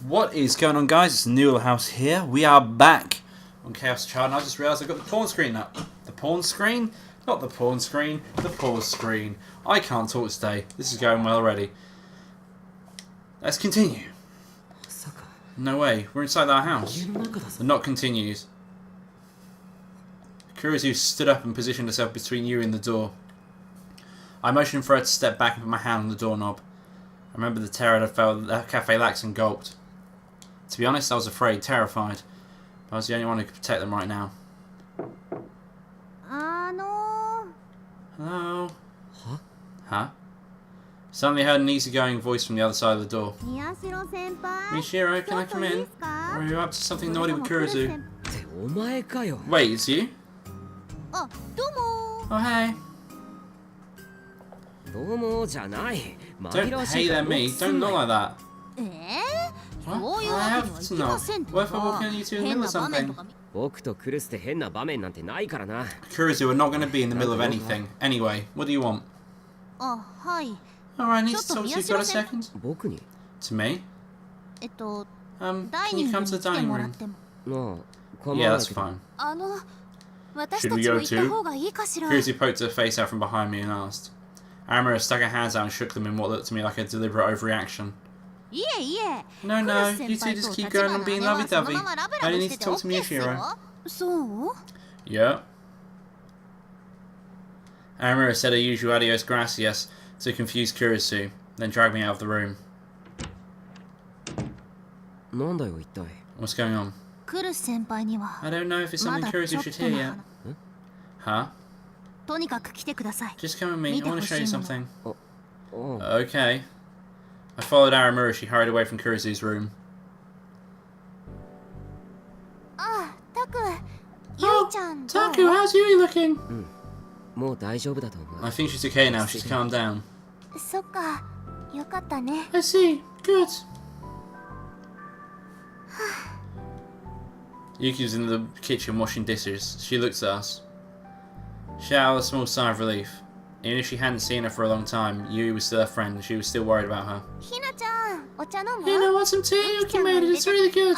What is going on, guys? It's NoodleHouse here. We are back on Chaos Child, and I just realised I've got the porn screen up. The porn screen? Not the porn screen, the pause screen. I can't talk today. This is going well already. Let's continue. No way, we're inside our house. The knock continues. Kuruzu stood up and positioned herself between you and the door. I motioned for her to step back and put my hand on the doorknob. I remember the terror that felt at the cafe lax and gulped. To be honest, I was afraid, terrified. But I was the only one who could protect them right now. Hello? Huh? Suddenly heard an easygoing voice from the other side of the door. Miyashiro, can I come in? Or are you up to something naughty with Kuruzu? Wait, it's you? Oh, hey. Don't hey there me, don't look like that. What? I have to know. What if I walk in you two in the middle of something? Kuruzu, we're not going to be in the middle of anything. Anyway, what do you want? Alright, I need to talk to you. Got a second? To me? Can you come to the dining room? Yeah, that's fine. Should we go too? Kuruzu poked her face out from behind me and asked. Amara stuck her hands out and shook them in what looked to me like a deliberate overreaction. No, you two just keep going on being lovey-dovey. I only need to talk to Miyashiro. Yeah. Amara said her usual adios gracias to confuse Kuruzu, then dragged me out of the room. What's going on? I don't know if it's something Kuruzu should hear yet. Huh? Just come with me, I want to show you something. Okay. I followed Aramura as she hurried away from Kuruzu's room. Oh, Taku, how's Yui looking? I think she's okay now, she's calmed down. I see, good. Yuki's in the kitchen washing dishes. She looks at us. She let out a small sigh of relief. Even if she hadn't seen her for a long time, Yui was still her friend and she was still worried about her. Hina, want some tea? Yuki made it, it's really good.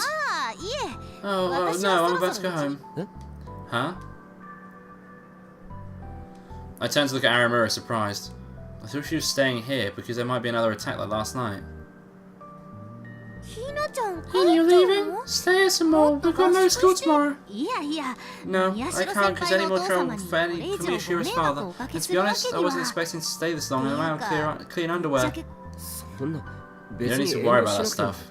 Oh, no, I'm about to go home. Huh? I turned to look at Aramura, surprised. I thought she was staying here because there might be another attack like last night. Hina, you're leaving? Stay here some more. We've got no school tomorrow. No, I can't because any more trouble for Miyashiro's father. And to be honest, I wasn't expecting to stay this long and I'm out clean underwear. You don't need to worry about that stuff.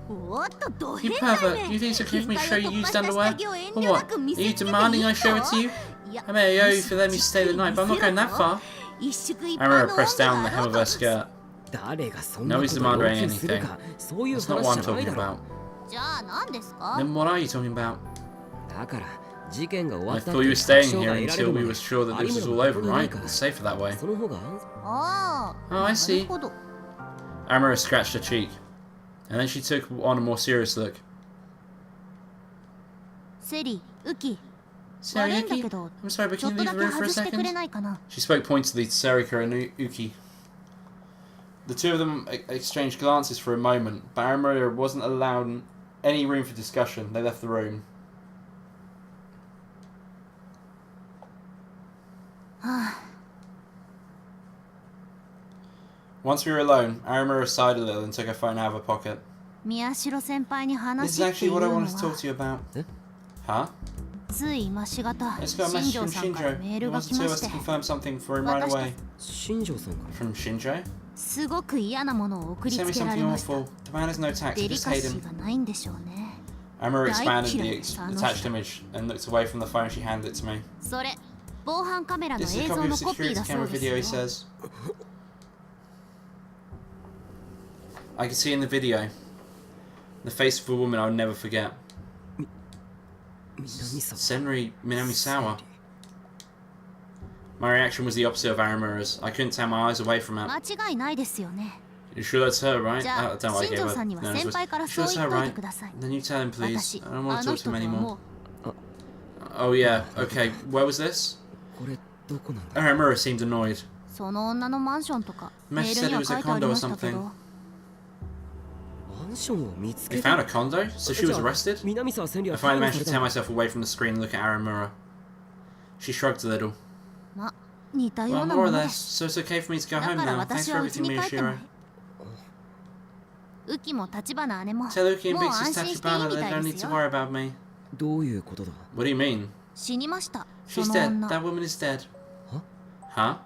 You pervert, you think it's okay for me to show you used underwear? Or what? Are you demanding I show it to you? I may owe you for letting me stay the night, but I'm not going that far. Amara pressed down the hem of her skirt. Nobody's demanding anything. That's not what I'm talking about. Then what are you talking about? I thought you were staying here until we were sure that this was all over, right? It's safer that way. Oh, I see. Amara scratched her cheek, and then she took on a more serious look. Seri, Yuki, I'm sorry, but can you leave the room for a second? She spoke pointedly to Serika and Uki. The two of them exchanged glances for a moment, but Aramura wasn't allowed any room for discussion. They left the room. Once we were alone, Aramura sighed a little and took her phone out of her pocket. This is actually what I wanted to talk to you about. Huh? I just got a message from Shinjo. He wants the two of us to confirm something for him right away. From Shinjo? He sent me something awful. The man has no tact, I just hate him. Amara expanded the attached image and looked away from the phone. She handed it to me. This is a copy of security camera video, he says. I could see in the video the face of a woman I would never forget. Senri Minamisawa. My reaction was the opposite of Aramura's. I couldn't tear my eyes away from her. You sure that's her, right? I don't like it, but no, you sure that's her, right? Then you tell him, please. I don't want to talk to him anymore. Oh yeah, okay. Where was this? Aramura seemed annoyed. The message said it was a condo or something. They found a condo? So she was arrested? I finally managed to tear myself away from the screen and look at Aramura. She shrugged a little. Well, more or less, so it's okay for me to go home now. Thanks for everything, Miyashiro. Tell Uki and Big Sister Tachibana they don't need to worry about me. What do you mean? She's dead. That woman is dead. Huh?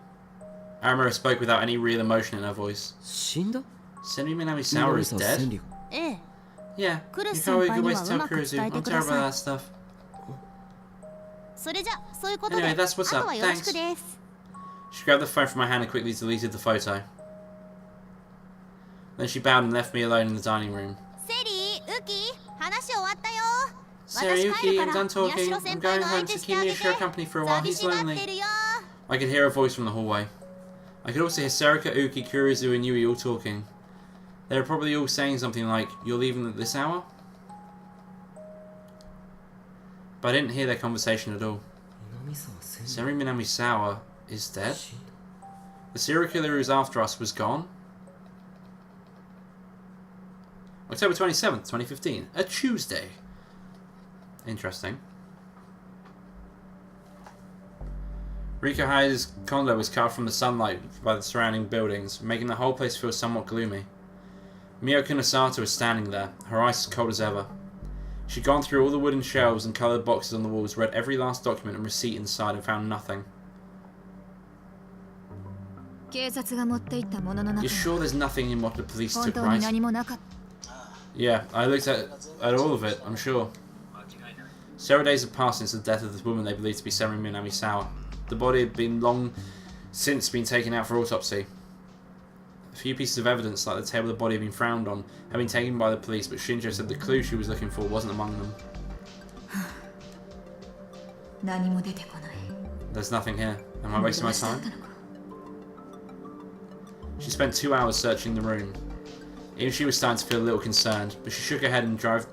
Aramura spoke without any real emotion in her voice. Senri Minamisawa is dead? Yeah, you can't really good way to tell Kuruzu. I'm terrible about that stuff. Anyway, that's what's up. Thanks. She grabbed the phone from my hand and quickly deleted the photo. Then she bowed and left me alone in the dining room. Seri, Uki, I'm done talking. I'm going home to keep Miyashiro company for a while. He's lonely. I could hear a voice from the hallway. I could also hear Serika, Uki, Kuruzu, and Yui all talking. They were probably all saying something like, "You're leaving at this hour?" But I didn't hear their conversation at all. Seri Minamisawa is dead? The serial killer who was after us was gone? October 27th, 2015. A Tuesday. Interesting. Riko Haida's condo was cut from the sunlight by the surrounding buildings, making the whole place feel somewhat gloomy. Mio Kunosato was standing there, her eyes as cold as ever. She'd gone through all the wooden shelves and coloured boxes on the walls, read every last document and receipt inside, and found nothing. You're sure there's nothing in what the police took, right? Yeah, I looked at all of it, I'm sure. Several days had passed since the death of this woman they believed to be Seri Minamisawa. The body had been long since been taken out for autopsy. A few pieces of evidence, like the table the body had been found on, had been taken by the police, but Shinjo said the clue she was looking for wasn't among them. There's nothing here. Am I wasting my time? She spent 2 hours searching the room. Even she was starting to feel a little concerned, but she shook her head and drive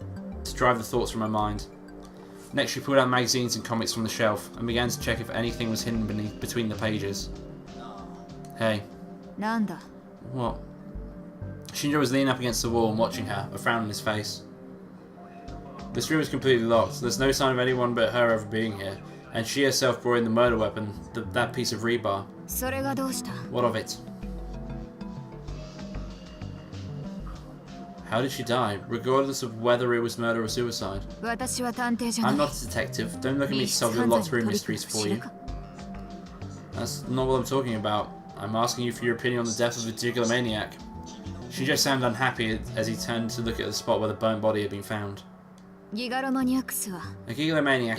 the thoughts from her mind. Next, she pulled out magazines and comics from the shelf and began to check if anything was hidden between the pages. Hey. What? Shinjo was leaning up against the wall and watching her, a frown on his face. This room is completely locked. There's no sign of anyone but her ever being here, and she herself brought in the murder weapon, that piece of rebar. What of it? How did she die, regardless of whether it was murder or suicide? I'm not a detective. Don't look at me to solve your locked room mysteries for you. That's not what I'm talking about. I'm asking you for your opinion on the death of a particular maniac. Shinjo sounded unhappy as he turned to look at the spot where the burnt body had been found. A gigalomaniac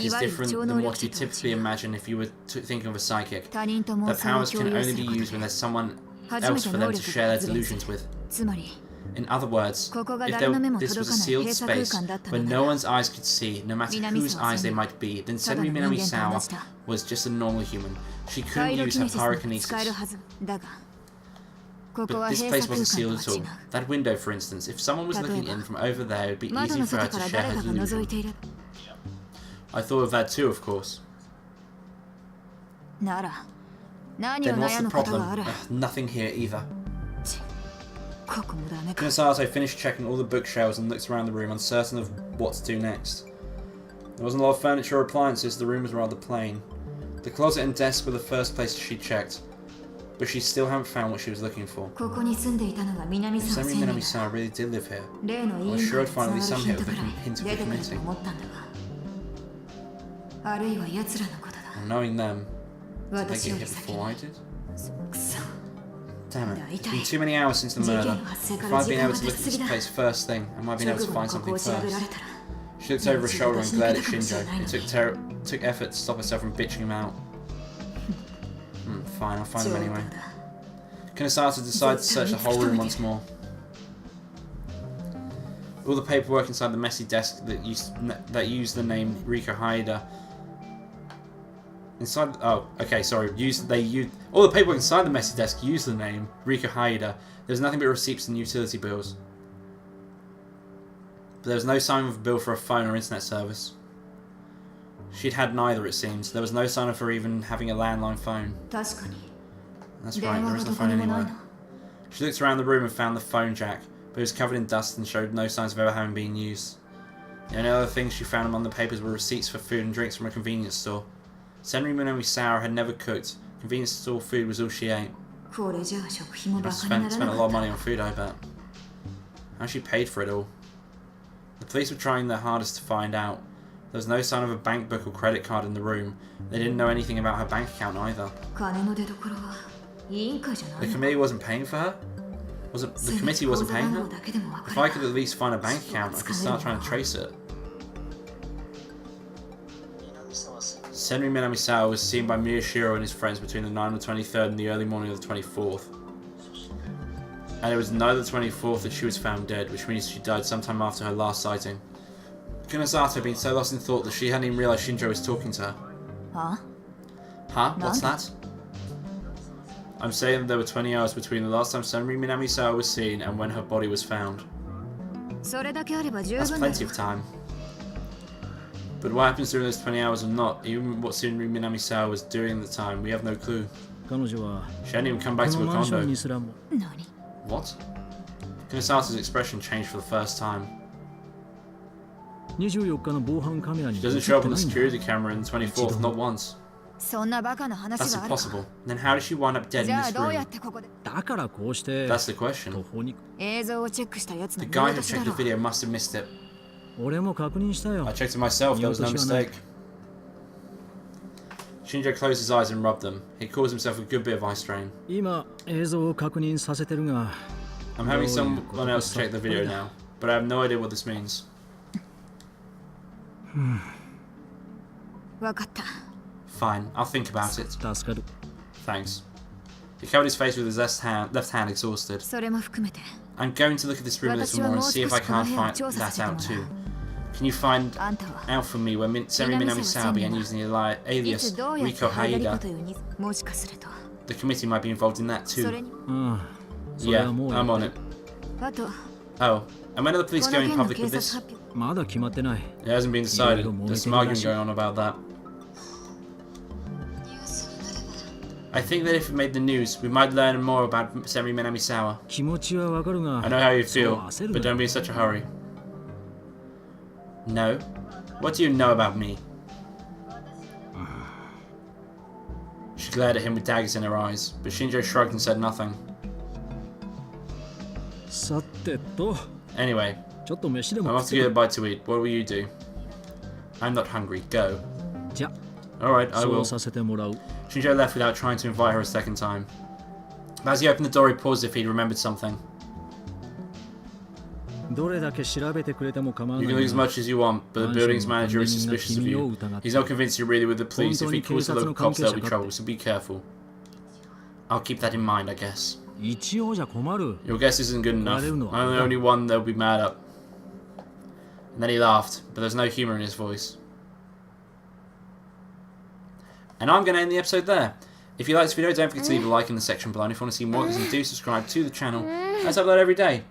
is different than what you typically imagine if you were thinking of a psychic. Their powers can only be used when there's someone else for them to share their delusions with. In other words, if this was a sealed space where no one's eyes could see, no matter whose eyes they might be, then Senri Minamisawa was just a normal human. She couldn't use her pyrokinesis. But this place wasn't sealed at all. That window, for instance, if someone was looking in from over there, it would be easy for her to share her delusion. I thought of that too, of course. Then what's the problem? Nothing here either. Kunosato finished checking all the bookshelves and looked around the room, uncertain of what to do next. There wasn't a lot of furniture or appliances, the room was rather plain. The closet and desk were the first places she checked, but she still hadn't found what she was looking for. If Senri Minamisawa really did live here, I was sure I'd find at least some hint of the community. And knowing them, did they get hit before I did? Damn it, it's been too many hours since the murder. If I'd been able to look at this place first thing, I might have been able to find something first. She looked over her shoulder and glared at Shinjo. It took effort to stop herself from bitching him out. Fine, I'll find him anyway. Kunosato decided to search the whole room once more. All the paperwork inside the messy desk that used the name Riko Haida. All the paperwork inside the messy desk used the name Riko Haida. There was nothing but receipts and utility bills. But there was no sign of a bill for a phone or internet service. She'd had neither, it seems. There was no sign of her even having a landline phone. That's right, there isn't a phone anywhere. She looked around the room and found the phone jack, but it was covered in dust and showed no signs of ever having been used. The only other things she found among the papers were receipts for food and drinks from a convenience store. Senri Minami-sama had never cooked. Convenience store food was all she ate. She must have spent a lot of money on food, I bet. How she paid for it all? The police were trying their hardest to find out. There was no sign of a bank book or credit card in the room. They didn't know anything about her bank account either. The committee wasn't paying for her? The committee wasn't paying her? If I could at least find a bank account, I could start trying to trace it. Senri Minami-sama was seen by Miyashiro and his friends between the night of the 23rd and the early morning of the 24th. And it was night of the 24th that she was found dead, which means she died sometime after her last sighting. Kunasato had been so lost in thought that she hadn't even realised Shinjo was talking to her. Huh? Huh? What's that? I'm saying that there were 20 hours between the last time Senri Minami-sama was seen and when her body was found. That's plenty of time. But what happens during those 20 hours or not, even what Senri Minami-sama was doing at the time, we have no clue. She hadn't even come back to her condo. What? Kunisato's expression changed for the first time. She doesn't show up on the security camera on the 24th, not once. That's impossible. Then how did she wind up dead in this room? That's the question. The guy who checked the video must have missed it. I checked it myself, there was no mistake. Shinjo closed his eyes and rubbed them. He caused himself a good bit of eye strain. I'm having someone else check the video now, but I have no idea what this means. Fine, I'll think about it. Thanks. He covered his face with his left hand exhausted. I'm going to look at this room a little more and see if I can't find that out too. Can you find out for me where Senri Minami-sama began using the alias Riko Haida? The committee might be involved in that too. Yeah, I'm on it. Oh, and when are the police going public with this? It hasn't been decided. There's some arguing going on about that. I think that if it made the news, we might learn more about Senri Minami-sama. I know how you feel, but don't be in such a hurry. No? What do you know about me? She glared at him with daggers in her eyes, but Shinjo shrugged and said nothing. Anyway, I'm off to get a bite to eat. What will you do? I'm not hungry. Go. Alright, I will. Shinjo left without trying to invite her a second time. As he opened the door, he paused if he'd remembered something. You can look as much as you want, but the building's manager is suspicious of you. He's not convinced you're really with the police. If he calls the local cops, there'll be trouble, so be careful. I'll keep that in mind, I guess. Your guess isn't good enough. I'm the only one they'll be mad at. And then he laughed, but there's no humour in his voice. And I'm going to end the episode there. If you like this video, don't forget to leave a like in the section below. And if you want to see more, do subscribe to the channel, as I upload every day.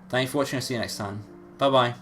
Thank you for watching, I'll see you next time. Bye bye.